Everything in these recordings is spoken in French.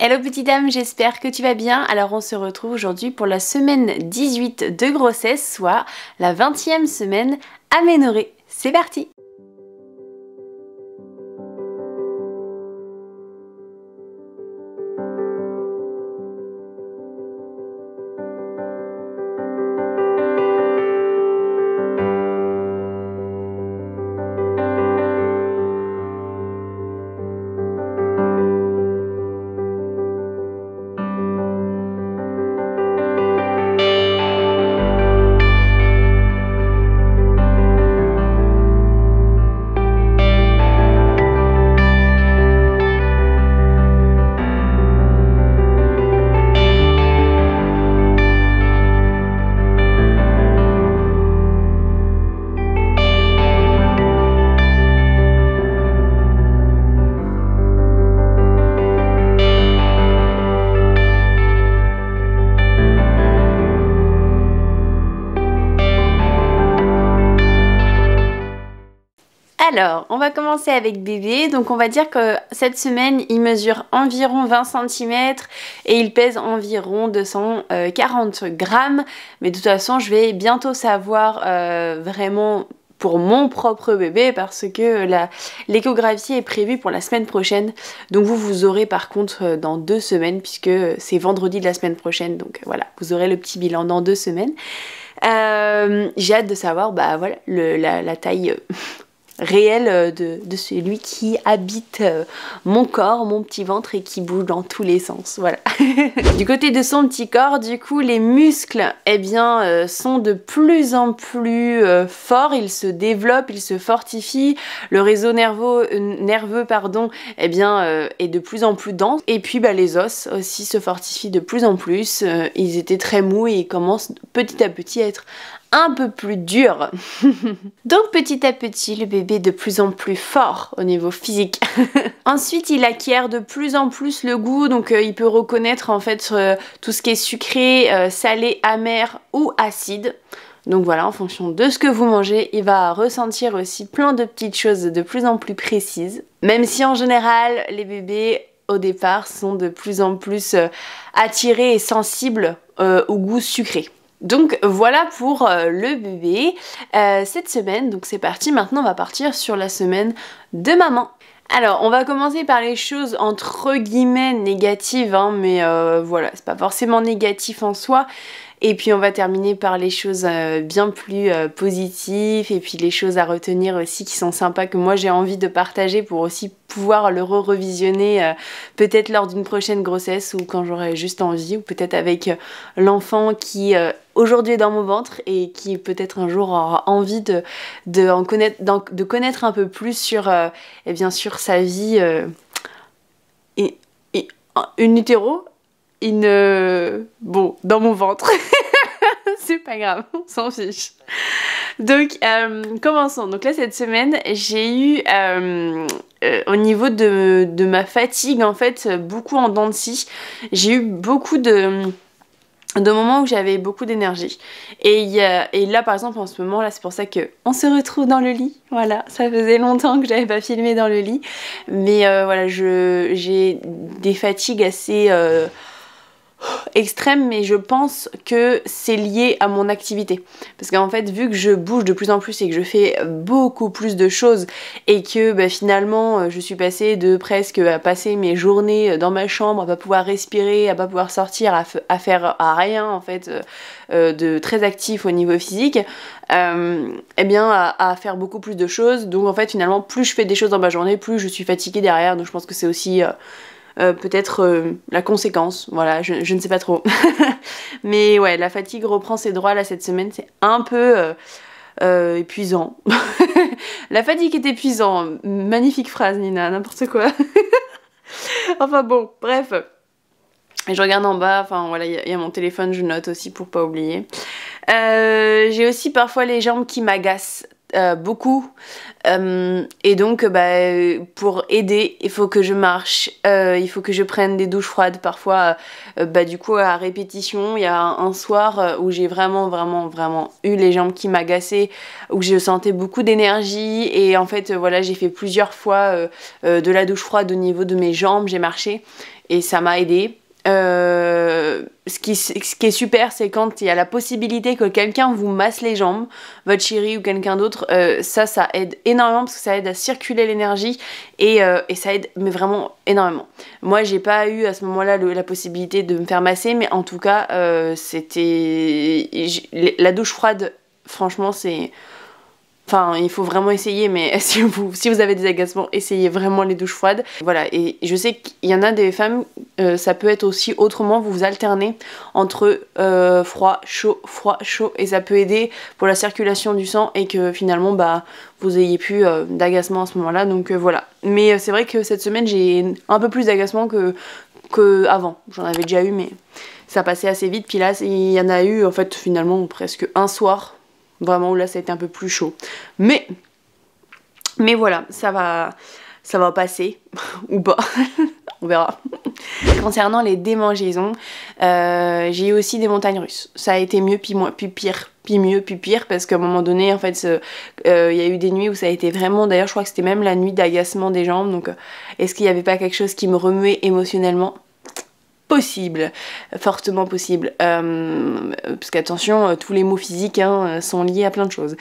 Hello petite âme, j'espère que tu vas bien. Alors on se retrouve aujourd'hui pour la semaine 18 de grossesse, soit la 20e semaine aménorrhée. C'est parti! Alors, on va commencer avec bébé. Donc on va dire que cette semaine, il mesure environ 20 cm et il pèse environ 240 grammes. Mais de toute façon, je vais bientôt savoir vraiment pour mon propre bébé parce que l'échographie est prévue pour la semaine prochaine. Donc vous aurez par contre dans 2 semaines puisque c'est vendredi de la semaine prochaine. Donc voilà, vous aurez le petit bilan dans 2 semaines. J'ai hâte de savoir voilà, la taille... réel de celui qui habite mon corps, mon petit ventre et qui bouge dans tous les sens, voilà. Du côté de son petit corps, du coup, les muscles, eh bien, sont de plus en plus forts, ils se développent, ils se fortifient, le réseau nerveux, eh bien, est de plus en plus dense, et puis les os aussi se fortifient de plus en plus, ils étaient très mous et ils commencent petit à petit à être un peu plus dur. Donc petit à petit, le bébé est de plus en plus fort au niveau physique. Ensuite, il acquiert de plus en plus le goût, donc il peut reconnaître en fait tout ce qui est sucré, salé, amer ou acide. Donc voilà, en fonction de ce que vous mangez, il va ressentir aussi plein de petites choses de plus en plus précises. Même si en général, les bébés au départ sont de plus en plus attirés et sensibles au goût sucré. Donc voilà pour le bébé cette semaine, donc c'est parti, maintenant on va partir sur la semaine de maman. Alors on va commencer par les choses entre guillemets négatives, hein, mais voilà, c'est pas forcément négatif en soi. Et puis on va terminer par les choses bien plus positives et puis les choses à retenir aussi qui sont sympas que moi j'ai envie de partager pour aussi pouvoir le revisionner peut-être lors d'une prochaine grossesse ou quand j'aurai juste envie ou peut-être avec l'enfant qui aujourd'hui est dans mon ventre et qui peut-être un jour aura envie de connaître un peu plus sur, et bien sûr sa vie in utero. Bon, dans mon ventre. C'est pas grave, on s'en fiche. Donc, commençons. Donc là, cette semaine, j'ai eu, au niveau de ma fatigue, en fait, beaucoup en dents de scie. J'ai eu beaucoup de moments où j'avais beaucoup d'énergie. Et là, par exemple, en ce moment, là, c'est pour ça qu'on se retrouve dans le lit. Voilà, ça faisait longtemps que j'avais pas filmé dans le lit. Mais voilà, j'ai des fatigues assez... extrême, mais je pense que c'est lié à mon activité parce qu'en fait vu que je bouge de plus en plus et que je fais beaucoup plus de choses et que finalement je suis passée de presque à passer mes journées dans ma chambre à pas pouvoir respirer, à pas pouvoir sortir, à faire à rien en fait de très actif au niveau physique, eh bien à faire beaucoup plus de choses. Donc en fait finalement plus je fais des choses dans ma journée, plus je suis fatiguée derrière, donc je pense que c'est aussi peut-être la conséquence, voilà, je ne sais pas trop. Mais ouais, la fatigue reprend ses droits là cette semaine, c'est un peu épuisant. La fatigue est épuisant, magnifique phrase Nina, n'importe quoi. Enfin bon, bref. Et je regarde en bas, enfin voilà, il y a mon téléphone, je note aussi pour pas oublier. J'ai aussi parfois les jambes qui m'agacent beaucoup. Et donc pour aider il faut que je marche, il faut que je prenne des douches froides parfois, du coup à répétition. Il y a un soir où j'ai vraiment eu les jambes qui m'agaçaient, où je sentais beaucoup d'énergie et en fait voilà, j'ai fait plusieurs fois de la douche froide au niveau de mes jambes, j'ai marché et ça m'a aidé. Ce qui est super, c'est quand il y a la possibilité que quelqu'un vous masse les jambes, votre chéri ou quelqu'un d'autre, ça aide énormément parce que ça aide à circuler l'énergie et ça aide mais vraiment énormément. Moi j'ai pas eu à ce moment-là la possibilité de me faire masser, mais en tout cas c'était la douche froide, franchement c'est... Enfin, il faut vraiment essayer, mais si vous avez des agacements, essayez vraiment les douches froides. Voilà, et je sais qu'il y en a des femmes, ça peut être aussi autrement, vous vous alternez entre froid, chaud, et ça peut aider pour la circulation du sang et que finalement, bah, vous ayez plus d'agacement à ce moment-là, donc voilà. Mais c'est vrai que cette semaine, j'ai un peu plus d'agacement que avant. J'en avais déjà eu, mais ça passait assez vite, puis là, il y en a eu, en fait, finalement, presque un soir. Vraiment, là, ça a été un peu plus chaud. Mais voilà, ça va passer. Ou pas. On verra. Concernant les démangeaisons, j'ai eu aussi des montagnes russes. Ça a été mieux, puis pire. Puis mieux, puis pire. Parce qu'à un moment donné, en fait, il y a eu des nuits où ça a été vraiment... D'ailleurs, je crois que c'était même la nuit d'agacement des jambes. Donc, est-ce qu'il n'y avait pas quelque chose qui me remuait émotionnellement ? Possible, fortement possible, parce qu'attention, tous les maux physiques sont liés à plein de choses.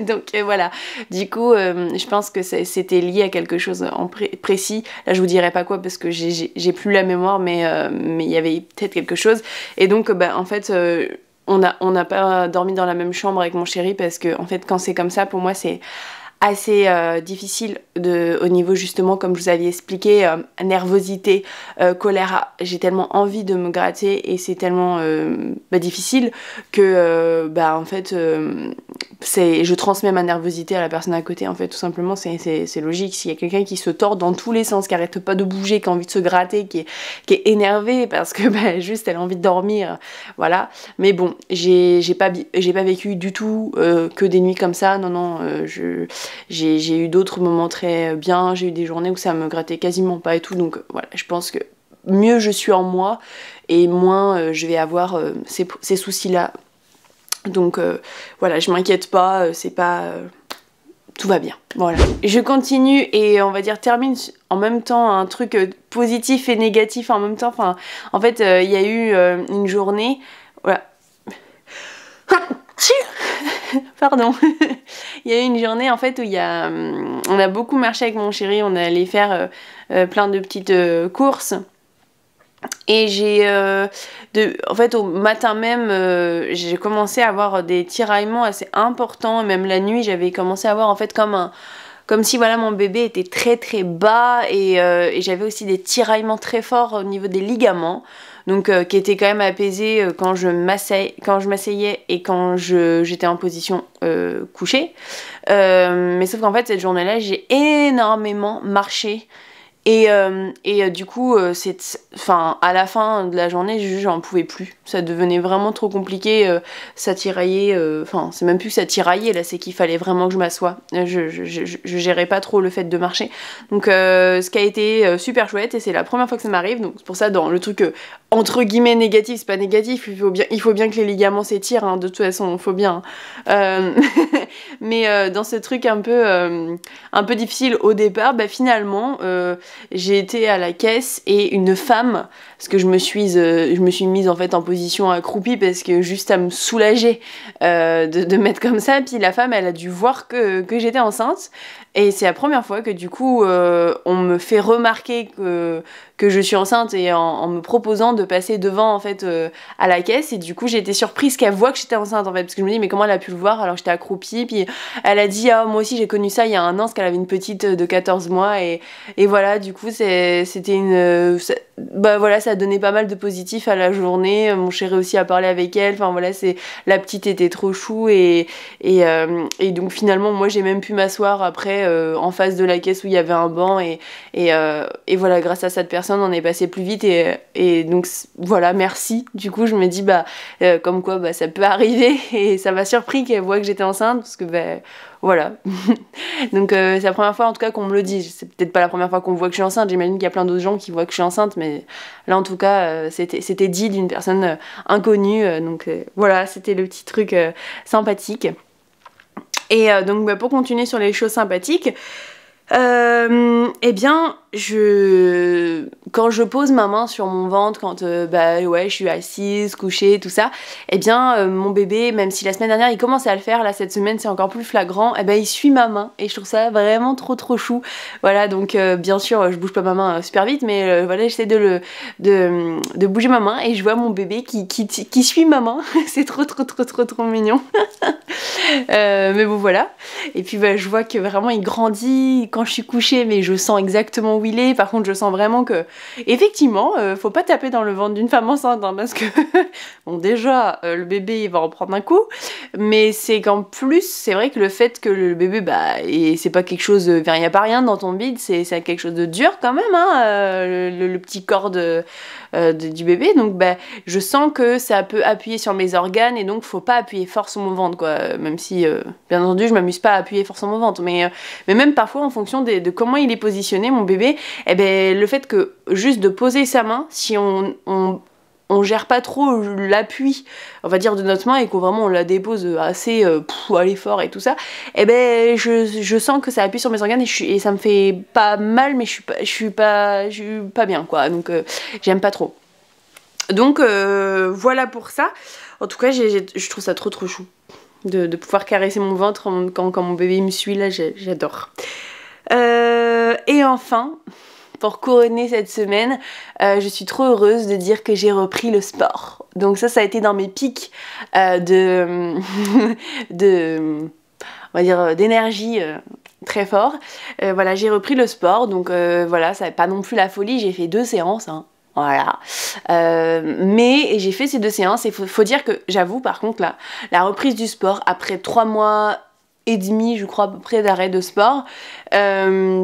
Donc voilà, du coup je pense que c'était lié à quelque chose en précis. Là je vous dirai pas quoi parce que j'ai plus la mémoire, mais il y avait peut-être quelque chose. Et donc en fait on n'a pas dormi dans la même chambre avec mon chéri parce que en fait quand c'est comme ça, pour moi c'est assez difficile au niveau justement, comme je vous avais expliqué, nervosité, colère. J'ai tellement envie de me gratter et c'est tellement difficile que en fait je transmets ma nervosité à la personne à côté, en fait, tout simplement. C'est logique. S'il y a quelqu'un qui se tord dans tous les sens, qui arrête pas de bouger, qui a envie de se gratter, qui est énervé parce que juste elle a envie de dormir, voilà. Mais bon, j'ai pas vécu du tout que des nuits comme ça. Non, j'ai eu d'autres moments très bien, j'ai eu des journées où ça me grattait quasiment pas et tout, donc voilà, je pense que mieux je suis en moi et moins je vais avoir ces soucis-là. Donc voilà, je m'inquiète pas, c'est pas... tout va bien, voilà. Je continue et on va dire termine en même temps un truc positif et négatif en même temps. Enfin, en fait, il y a eu une journée... Voilà. Pardon. Il y a eu une journée en fait où on a beaucoup marché avec mon chéri, on est allé faire plein de petites courses. Et en fait au matin même, j'ai commencé à avoir des tiraillements assez importants. Même la nuit, j'avais commencé à avoir en fait comme si voilà mon bébé était très très bas et j'avais aussi des tiraillements très forts au niveau des ligaments. Donc qui étaient quand même apaisés quand je m'asseyais et quand j'étais en position couchée. Mais sauf qu'en fait cette journée-là, j'ai énormément marché. Et du coup, à la fin de la journée, j'en pouvais plus. Ça devenait vraiment trop compliqué. Ça tiraillait. C'est même plus que ça tiraillait, là, c'est qu'il fallait vraiment que je m'assoie. Je gérais pas trop le fait de marcher. Donc, ce qui a été super chouette, et c'est la première fois que ça m'arrive. Donc, c'est pour ça, dans le truc entre guillemets négatif, c'est pas négatif. Il faut bien que les ligaments s'étirent, hein, de toute façon, il faut bien. Mais dans ce truc un peu difficile au départ, finalement. J'ai été à la caisse et une femme, parce que je me suis mise en fait en position accroupie parce que juste à me soulager de mettre comme ça, puis la femme elle a dû voir que j'étais enceinte et c'est la première fois que du coup on me fait remarquer que je suis enceinte et en me proposant de passer devant en fait à la caisse, et du coup j'ai été surprise qu'elle voit que j'étais enceinte en fait, parce que je me dis mais comment elle a pu le voir alors que j'étais accroupie, puis elle a dit moi aussi j'ai connu ça il y a 1 an parce qu'elle avait une petite de 14 mois et voilà, du coup c'était voilà, ça a donné pas mal de positif à la journée. Mon chéri aussi a parlé avec elle, enfin voilà, la petite était trop chou et donc finalement moi j'ai même pu m'asseoir après en face de la caisse où il y avait un banc et voilà, grâce à cette personne on est passé plus vite et donc voilà, merci. Du coup je me dis comme quoi ça peut arriver et ça m'a surpris qu'elle voit que j'étais enceinte parce que voilà. Donc c'est la première fois en tout cas qu'on me le dit. C'est peut-être pas la première fois qu'on voit que je suis enceinte, j'imagine qu'il y a plein d'autres gens qui voient que je suis enceinte, mais là en tout cas c'était dit d'une personne inconnue, donc voilà, c'était le petit truc sympathique. Et donc pour continuer sur les choses sympathiques, Eh bien, quand je pose ma main sur mon ventre, quand je suis assise, couchée, tout ça, eh bien mon bébé, même si la semaine dernière il commence à le faire, là cette semaine c'est encore plus flagrant, eh ben il suit ma main et je trouve ça vraiment trop chou. Voilà, donc bien sûr je bouge pas ma main super vite, mais voilà, j'essaie de bouger ma main et je vois mon bébé qui suit ma main. C'est trop mignon. Mais bon voilà. Et puis je vois que vraiment il grandit quand je suis couchée, mais je sens exactement où il est. Par contre je sens vraiment que effectivement faut pas taper dans le ventre d'une femme enceinte, hein, parce que bon déjà le bébé il va en prendre un coup, mais c'est qu'en plus c'est vrai que le fait que le bébé et c'est pas quelque chose, il y a pas rien dans ton bide, c'est quelque chose de dur quand même, hein, le petit corps du bébé, donc je sens que ça peut appuyer sur mes organes et donc faut pas appuyer fort sur mon ventre, quoi, même si bien entendu je m'amuse pas à appuyer fort sur mon ventre, mais même parfois en fonction de comment il est positionné mon bébé, le fait que juste de poser sa main, si on gère pas trop l'appui, on va dire, de notre main et qu'on vraiment on la dépose assez à l'effort et tout ça, je sens que ça appuie sur mes organes et ça me fait pas mal, mais je suis pas bien, quoi, donc j'aime pas trop. Donc voilà pour ça. En tout cas je trouve ça trop chou de pouvoir caresser mon ventre quand mon bébé me suit, là j'adore. Et enfin, pour couronner cette semaine, je suis trop heureuse de dire que j'ai repris le sport. Donc ça a été dans mes pics on va dire d'énergie très fort. Voilà, j'ai repris le sport, donc voilà, ça n'est pas non plus la folie, j'ai fait 2 séances, hein. Voilà, mais j'ai fait ces 2 séances et faut dire que j'avoue par contre la reprise du sport après 3 mois et demi, je crois, à peu près d'arrêt de sport,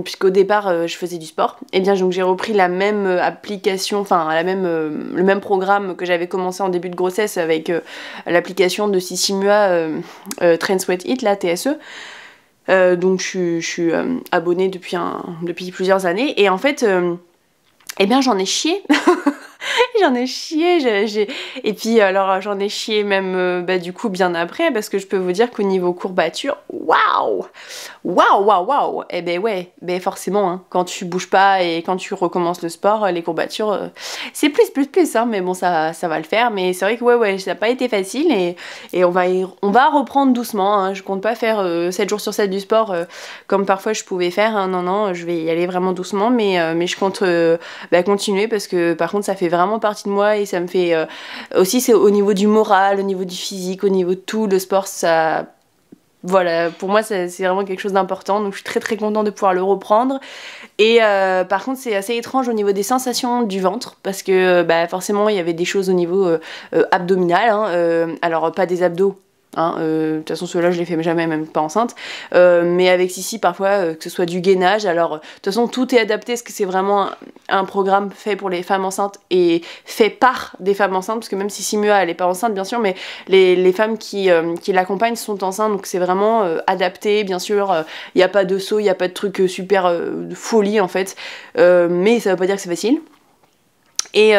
puisqu'au départ je faisais du sport, et bien donc j'ai repris la même application, enfin le même programme que j'avais commencé en début de grossesse avec l'application de Sissimua Train Sweat Eat, la TSE. Donc je suis abonnée depuis plusieurs années, et en fait eh bien j'en ai chié. J'en ai chié, et puis alors j'en ai chié même du coup bien après, parce que je peux vous dire qu'au niveau courbature, waouh, et ouais, forcément, hein, quand tu bouges pas et quand tu recommences le sport, les courbatures, c'est plus, hein, mais bon ça va le faire, mais c'est vrai que ouais, ça n'a pas été facile, et on va reprendre doucement, hein. Je compte pas faire 7 jours sur 7 du sport comme parfois je pouvais faire, hein. Non, je vais y aller vraiment doucement, mais je compte continuer, parce que par contre ça fait vraiment partie de moi, et ça me fait aussi, c'est au niveau du moral, au niveau du physique, au niveau de tout, le sport, ça, voilà, pour moi c'est vraiment quelque chose d'important, donc je suis très contente de pouvoir le reprendre. Et par contre c'est assez étrange au niveau des sensations du ventre, parce que forcément il y avait des choses au niveau abdominal, hein, alors pas des abdos, hein, de toute façon ceux-là je les fais jamais, même pas enceinte, mais avec Sissi parfois que ce soit du gainage, alors de toute façon tout est adapté, parce que c'est vraiment un programme fait pour les femmes enceintes et fait par des femmes enceintes, parce que même si Simua elle est pas enceinte bien sûr, mais les femmes qui l'accompagnent sont enceintes, donc c'est vraiment adapté, bien sûr, il n'y a pas de saut, il n'y a pas de truc super de folie en fait, mais ça veut pas dire que c'est facile. Et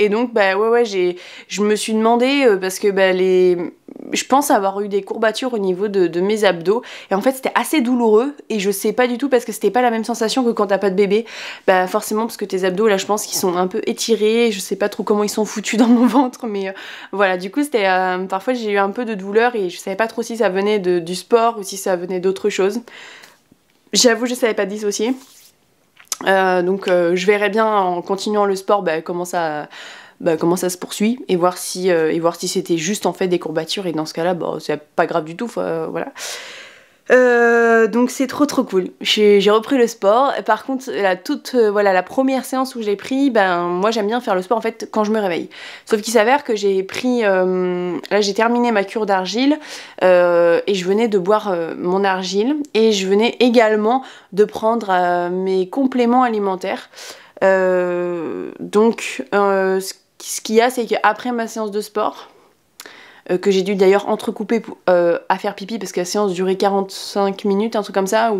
donc je me suis demandé parce que je pense avoir eu des courbatures au niveau de mes abdos, et en fait c'était assez douloureux, et je sais pas du tout, parce que c'était pas la même sensation que quand t'as pas de bébé, forcément, parce que tes abdos là je pense qu'ils sont un peu étirés, je sais pas trop comment ils sont foutus dans mon ventre, mais voilà, du coup c'était parfois j'ai eu un peu de douleur, et je savais pas trop si ça venait du sport ou si ça venait d'autre chose. J'avoue, je savais pas dissocier. Donc je verrai bien en continuant le sport comment ça se poursuit, et voir si c'était juste en fait des courbatures, et dans ce cas-là c'est pas grave du tout, voilà. Donc c'est trop cool. J'ai repris le sport. Par contre la première séance où j'ai pris, moi j'aime bien faire le sport en fait quand je me réveille. Sauf qu'il s'avère que j'ai pris là j'ai terminé ma cure d'argile, et je venais de boire mon argile, et je venais également de prendre mes compléments alimentaires. Donc ce qu'il y a, c'est qu'après ma séance de sport, que j'ai dû d'ailleurs entrecouper à faire pipi, parce que la séance durait 45 minutes, un truc comme ça,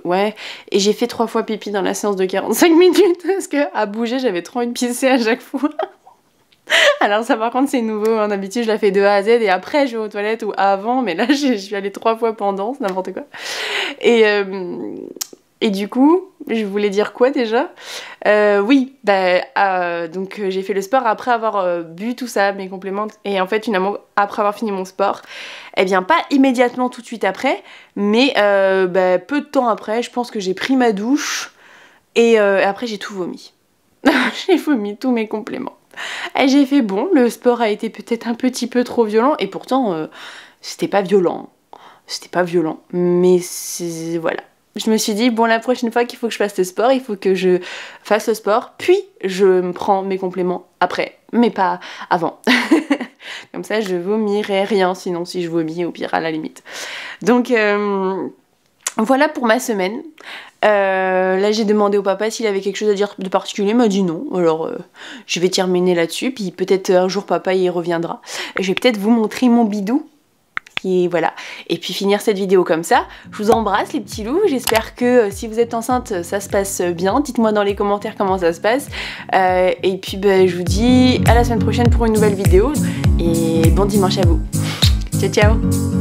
ouais, et j'ai fait 3 fois pipi dans la séance de 45 minutes, parce que à bouger j'avais trop envie de pisser à chaque fois. Alors ça par contre c'est nouveau, hein. D'habitude je la fais de A à Z et après je vais aux toilettes, ou avant, mais là je suis allée 3 fois pendant, c'est n'importe quoi. Et du coup, je voulais dire quoi déjà? Oui, donc j'ai fait le sport après avoir bu tout ça, mes compléments. Et en fait, finalement, après avoir fini mon sport, eh bien pas immédiatement tout de suite après, mais peu de temps après, je pense que j'ai pris ma douche et après j'ai tout vomi. J'ai vomi tous mes compléments. Et j'ai fait bon, le sport a été peut-être un petit peu trop violent, et pourtant c'était pas violent. C'était pas violent, mais voilà. Je me suis dit, bon, la prochaine fois qu'il faut que je fasse le sport, il faut que je fasse le sport, puis je me prends mes compléments après, mais pas avant. Comme ça, je vomirai rien, sinon si je vomis, au pire, à la limite. Donc, voilà pour ma semaine. Là, j'ai demandé au papa s'il avait quelque chose à dire de particulier, il m'a dit non. Alors, je vais terminer là-dessus, puis peut-être un jour, papa y reviendra. Et je vais peut-être vous montrer mon bidou. Et voilà, et puis finir cette vidéo comme ça. Je vous embrasse les petits loups, j'espère que si vous êtes enceinte ça se passe bien, dites-moi dans les commentaires comment ça se passe, et puis je vous dis à la semaine prochaine pour une nouvelle vidéo, et bon dimanche à vous, ciao ciao.